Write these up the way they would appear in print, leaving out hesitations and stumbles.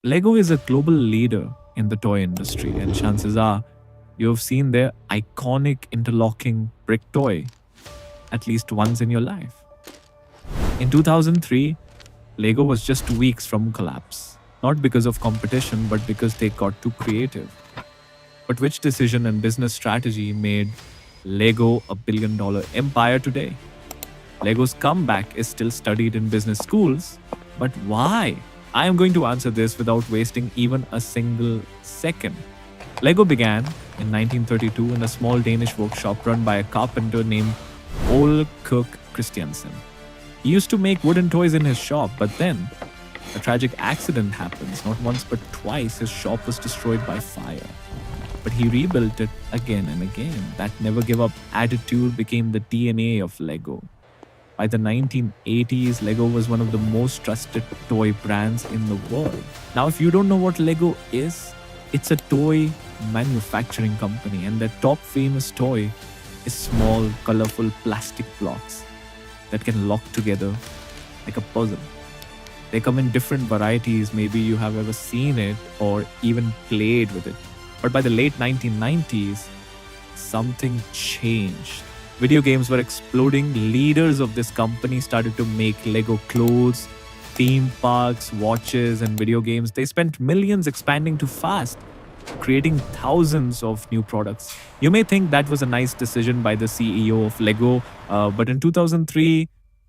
Lego is a global leader in the toy industry, and chances are you have seen their iconic interlocking brick toy at least once in your life. In 2003, Lego was just weeks from collapse, not because of competition, but because they got too creative. But which decision and business strategy made Lego a billion-dollar empire today? Lego's comeback is still studied in business schools, but why? I am going to answer this without wasting even a single second. Lego began in 1932 in a small Danish workshop run by a carpenter named Ole Kirk Christiansen. He used to make wooden toys in his shop, but then a tragic accident happens. Not once but twice, his shop was destroyed by fire. But he rebuilt it again and again. That never give up attitude became the DNA of Lego. By the 1980s, Lego was one of the most trusted toy brands in the world. Now, if you don't know what Lego is, it's a toy manufacturing company, and their top famous toy is small, colorful plastic blocks that can lock together like a puzzle. They come in different varieties. Maybe you have ever seen it or even played with it. But by the late 1990s, something changed. Video games were exploding. Leaders of this company started to make Lego clothes, theme parks, watches, and video games. They spent millions expanding too fast, creating thousands of new products. You may think that was a nice decision by the CEO of Lego, but in 2003,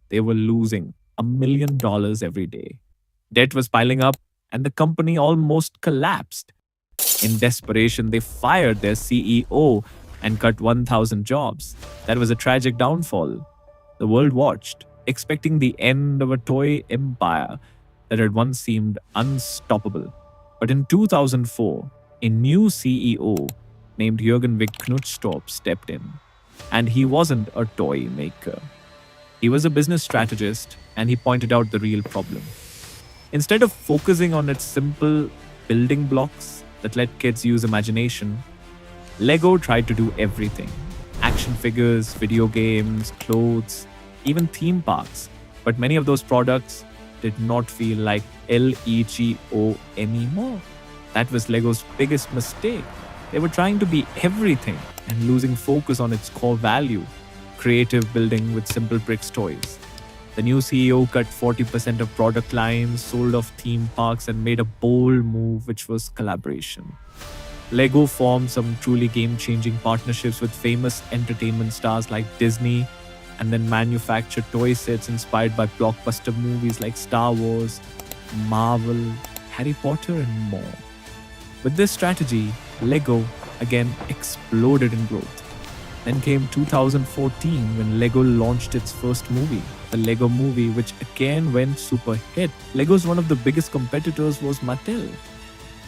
they were losing $1 million every day. Debt was piling up, and the company almost collapsed. In desperation, they fired their CEO and cut 1,000 jobs. That was a tragic downfall. The world watched, expecting the end of a toy empire that had once seemed unstoppable. But in 2004, a new CEO named Jørgen Vig Knudstorp stepped in. And he wasn't a toy maker. He was a business strategist, and he pointed out the real problem. Instead of focusing on its simple building blocks that let kids use imagination, Lego tried to do everything. Action figures, video games, clothes, even theme parks. But many of those products did not feel like LEGO anymore. That was Lego's biggest mistake. They were trying to be everything and losing focus on its core value, creative building with simple bricks toys. The new CEO cut 40% of product lines, sold off theme parks, and made a bold move, which was collaboration. Lego formed some truly game-changing partnerships with famous entertainment stars like Disney, and then manufactured toy sets inspired by blockbuster movies like Star Wars, Marvel, Harry Potter, and more. With this strategy, Lego again exploded in growth. Then came 2014 when Lego launched its first movie, the Lego Movie, which again went super hit. Lego's one of the biggest competitors was Mattel.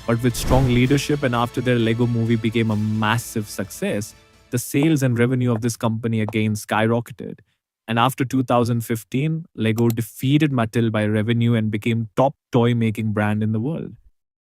But with strong leadership and after their Lego Movie became a massive success, the sales and revenue of this company again skyrocketed. And after 2015, Lego defeated Mattel by revenue and became top toy making brand in the world.